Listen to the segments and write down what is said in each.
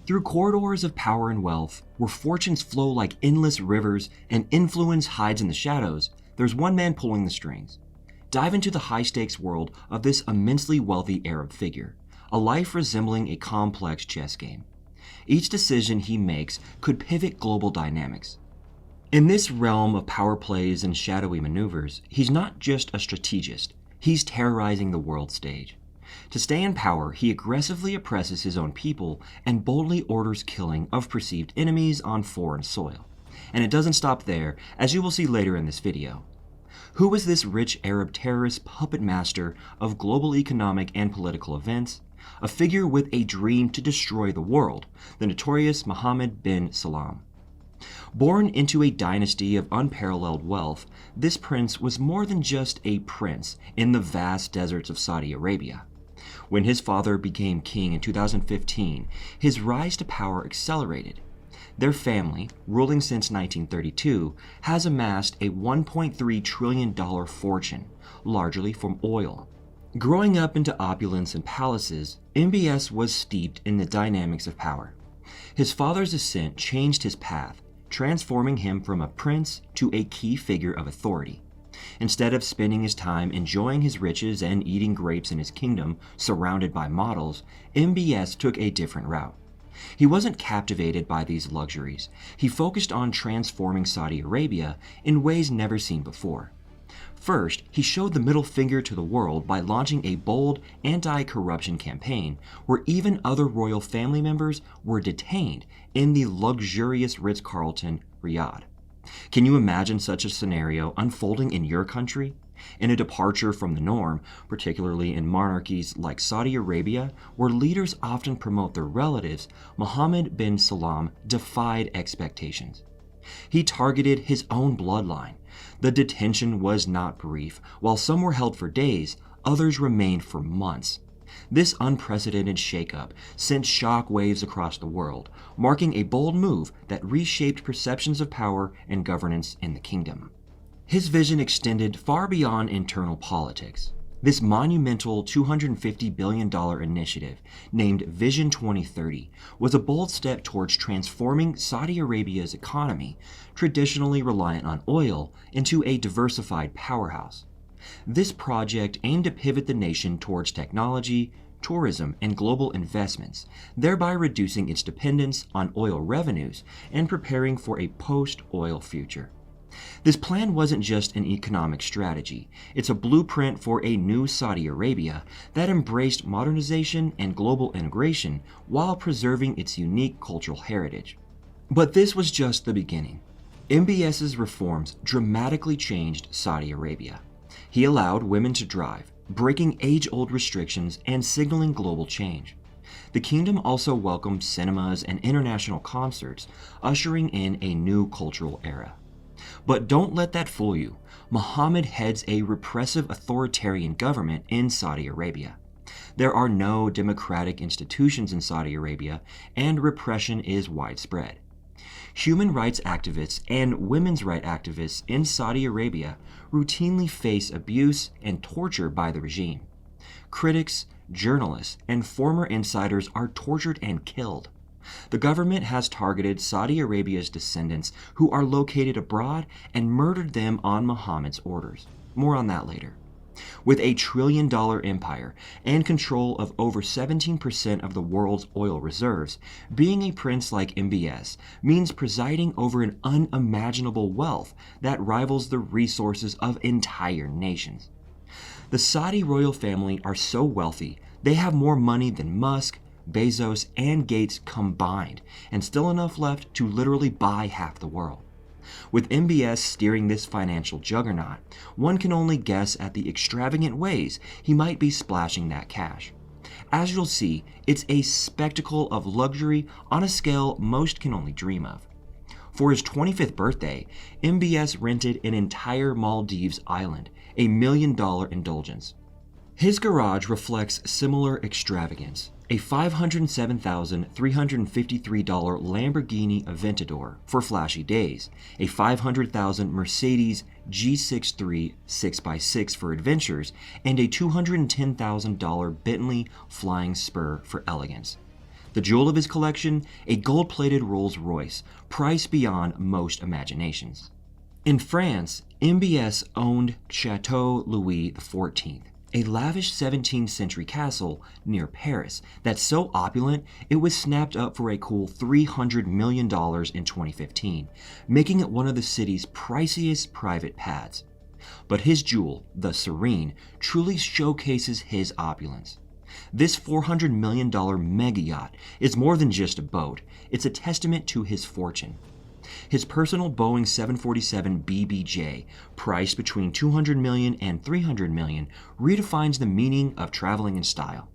Through corridors of power and wealth, where fortunes flow like endless rivers and influence hides in the shadows, there's one man pulling the strings. Dive into the high-stakes world of this immensely wealthy Arab figure, a life resembling a complex chess game. Each decision he makes could pivot global dynamics. In this realm of power plays and shadowy maneuvers, he's not just a strategist, he's terrorizing the world stage. To stay in power, he aggressively oppresses his own people and boldly orders killing of perceived enemies on foreign soil. And it doesn't stop there, as you will see later in this video. Who was this rich Arab terrorist puppet master of global economic and political events? A figure with a dream to destroy the world, the notorious Mohammed bin Salman. Born into a dynasty of unparalleled wealth, this prince was more than just a prince in the vast deserts of Saudi Arabia. When his father became king in 2015, his rise to power accelerated. Their family, ruling since 1932, has amassed a $1.3 trillion fortune, largely from oil. Growing up into opulence and palaces, MBS was steeped in the dynamics of power. His father's ascent changed his path, transforming him from a prince to a key figure of authority. Instead of spending his time enjoying his riches and eating grapes in his kingdom surrounded by models, MBS took a different route. He wasn't captivated by these luxuries. He focused on transforming Saudi Arabia in ways never seen before. First, he showed the middle finger to the world by launching a bold anti-corruption campaign where even other royal family members were detained in the luxurious Ritz-Carlton, Riyadh. Can you imagine such a scenario unfolding in your country? In a departure from the norm, particularly in monarchies like Saudi Arabia, where leaders often promote their relatives, Mohammed bin Salman defied expectations. He targeted his own bloodline. The detention was not brief. While some were held for days, others remained for months. This unprecedented shakeup sent shock waves across the world, marking a bold move that reshaped perceptions of power and governance in the kingdom. His vision extended far beyond internal politics. This monumental $250 billion initiative, named Vision 2030, was a bold step towards transforming Saudi Arabia's economy, traditionally reliant on oil, into a diversified powerhouse. This project aimed to pivot the nation towards technology, tourism, and global investments, thereby reducing its dependence on oil revenues and preparing for a post-oil future. This plan wasn't just an economic strategy, it's a blueprint for a new Saudi Arabia that embraced modernization and global integration while preserving its unique cultural heritage. But this was just the beginning. MBS's reforms dramatically changed Saudi Arabia. He allowed women to drive, breaking age-old restrictions and signaling global change. The kingdom also welcomed cinemas and international concerts, ushering in a new cultural era. But don't let that fool you. Mohammed heads a repressive authoritarian government in Saudi Arabia. There are no democratic institutions in Saudi Arabia, and repression is widespread. Human rights activists and women's rights activists in Saudi Arabia routinely face abuse and torture by the regime. Critics, journalists, and former insiders are tortured and killed. The government has targeted Saudi Arabia's descendants who are located abroad and murdered them on Muhammad's orders. More on that later. With a $1 trillion empire and control of over 17% of the world's oil reserves, being a prince like MBS means presiding over an unimaginable wealth that rivals the resources of entire nations. The Saudi royal family are so wealthy, they have more money than Musk, Bezos, and Gates combined, and still enough left to literally buy half the world. With MBS steering this financial juggernaut, one can only guess at the extravagant ways he might be splashing that cash. As you'll see, it's a spectacle of luxury on a scale most can only dream of. For his 25th birthday, MBS rented an entire Maldives island, a $1 million indulgence. His garage reflects similar extravagance. A $507,353 Lamborghini Aventador for flashy days, a $500,000 Mercedes G63 6x6 for adventures, and a $210,000 Bentley Flying Spur for elegance. The jewel of his collection, a gold-plated Rolls-Royce, priced beyond most imaginations. In France, MBS owned Chateau Louis XIV, a lavish 17th century castle near Paris that's so opulent it was snapped up for a cool $300 million in 2015, making it one of the city's priciest private pads. But his jewel, the Serene, truly showcases his opulence. This $400 million mega yacht is more than just a boat, it's a testament to his fortune. His personal Boeing 747 BBJ, priced between $200 million and $300 million, redefines the meaning of traveling in style.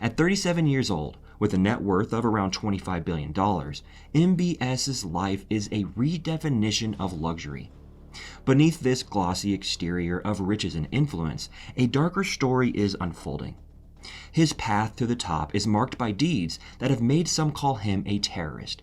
At 37 years old, with a net worth of around $25 billion, MBS's life is a redefinition of luxury. Beneath this glossy exterior of riches and influence, a darker story is unfolding. His path to the top is marked by deeds that have made some call him a terrorist.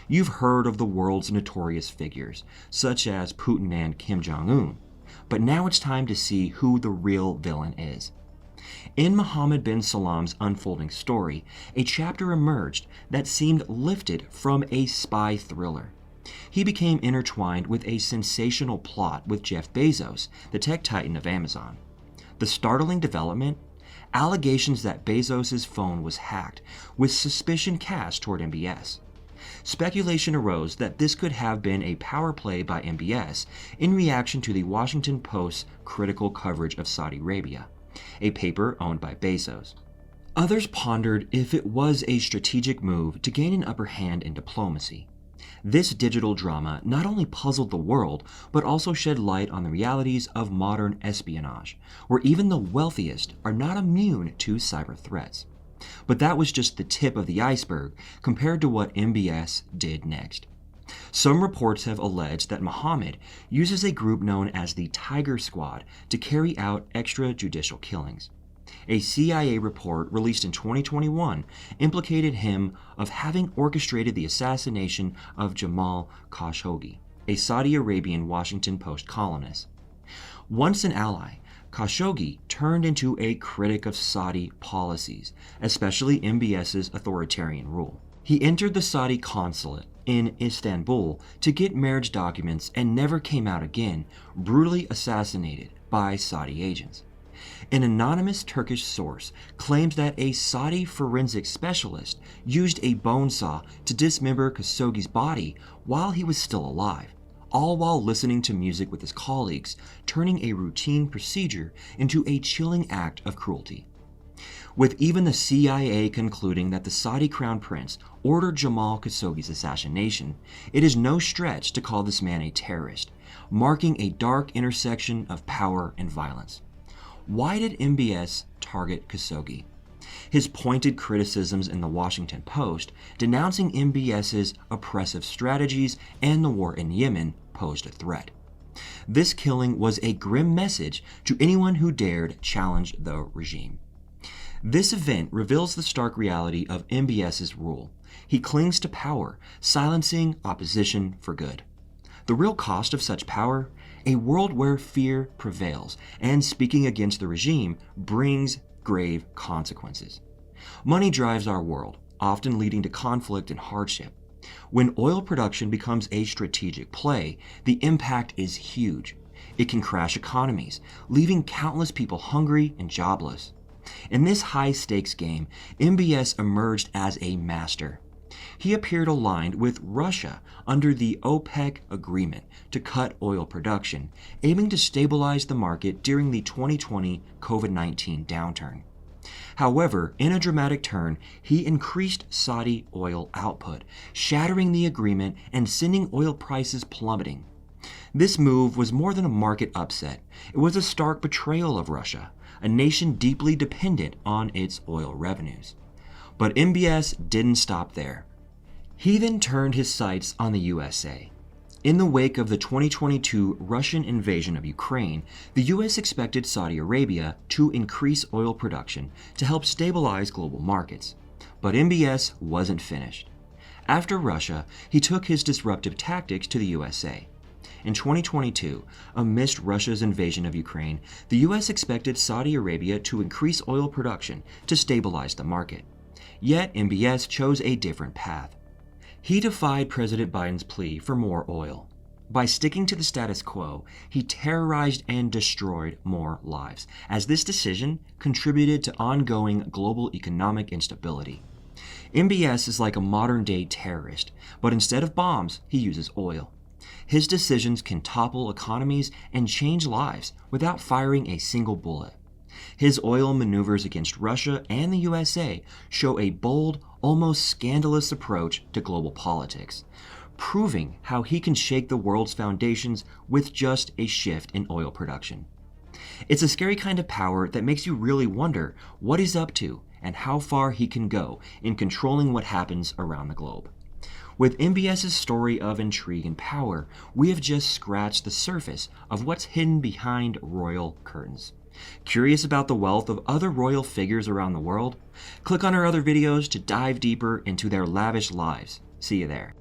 You've heard of the world's notorious figures, such as Putin and Kim Jong-un, but now it's time to see who the real villain is. In Mohammed bin Salam's unfolding story, a chapter emerged that seemed lifted from a spy thriller. He became intertwined with a sensational plot with Jeff Bezos, the tech titan of Amazon. The startling development? Allegations that Bezos' phone was hacked, with suspicion cast toward MBS. Speculation arose that this could have been a power play by MBS in reaction to the Washington Post's critical coverage of Saudi Arabia, a paper owned by Bezos. Others pondered if it was a strategic move to gain an upper hand in diplomacy. This digital drama not only puzzled the world, but also shed light on the realities of modern espionage, where even the wealthiest are not immune to cyber threats. But that was just the tip of the iceberg compared to what MBS did next. Some reports have alleged that Mohammed uses a group known as the Tiger Squad to carry out extrajudicial killings. A CIA report released in 2021 implicated him of having orchestrated the assassination of Jamal Khashoggi, a Saudi Arabian Washington Post columnist. Once an ally, Khashoggi turned into a critic of Saudi policies, especially MBS's authoritarian rule. He entered the Saudi consulate in Istanbul to get marriage documents and never came out again, brutally assassinated by Saudi agents. An anonymous Turkish source claims that a Saudi forensic specialist used a bone saw to dismember Khashoggi's body while he was still alive, all while listening to music with his colleagues, turning a routine procedure into a chilling act of cruelty. With even the CIA concluding that the Saudi crown prince ordered Jamal Khashoggi's assassination, it is no stretch to call this man a terrorist, marking a dark intersection of power and violence. Why did MBS target Khashoggi? His pointed criticisms in the Washington Post denouncing MBS's oppressive strategies and the war in Yemen posed a threat. This killing was a grim message to anyone who dared challenge the regime. This event reveals the stark reality of MBS's rule. He clings to power, silencing opposition for good. The real cost of such power? A world where fear prevails, and speaking against the regime brings grave consequences. Money drives our world, often leading to conflict and hardship. When oil production becomes a strategic play, the impact is huge. It can crash economies, leaving countless people hungry and jobless. In this high-stakes game, MBS emerged as a master. He appeared aligned with Russia under the OPEC agreement to cut oil production, aiming to stabilize the market during the 2020 COVID-19 downturn. However, in a dramatic turn, he increased Saudi oil output, shattering the agreement and sending oil prices plummeting. This move was more than a market upset. It was a stark betrayal of Russia, a nation deeply dependent on its oil revenues. But MBS didn't stop there. He then turned his sights on the USA. In the wake of the 2022 Russian invasion of Ukraine, the US expected Saudi Arabia to increase oil production to help stabilize global markets. But MBS wasn't finished. After Russia, he took his disruptive tactics to the USA. In 2022, amidst Russia's invasion of Ukraine, the US expected Saudi Arabia to increase oil production to stabilize the market. Yet MBS chose a different path. He defied President Biden's plea for more oil. By sticking to the status quo, he terrorized and destroyed more lives, as this decision contributed to ongoing global economic instability. MBS is like a modern-day terrorist, but instead of bombs, he uses oil. His decisions can topple economies and change lives without firing a single bullet. His oil maneuvers against Russia and the USA show a bold, almost scandalous approach to global politics, proving how he can shake the world's foundations with just a shift in oil production. It's a scary kind of power that makes you really wonder what he's up to and how far he can go in controlling what happens around the globe. With MBS's story of intrigue and power, we have just scratched the surface of what's hidden behind royal curtains. Curious about the wealth of other royal figures around the world? Click on our other videos to dive deeper into their lavish lives. See you there.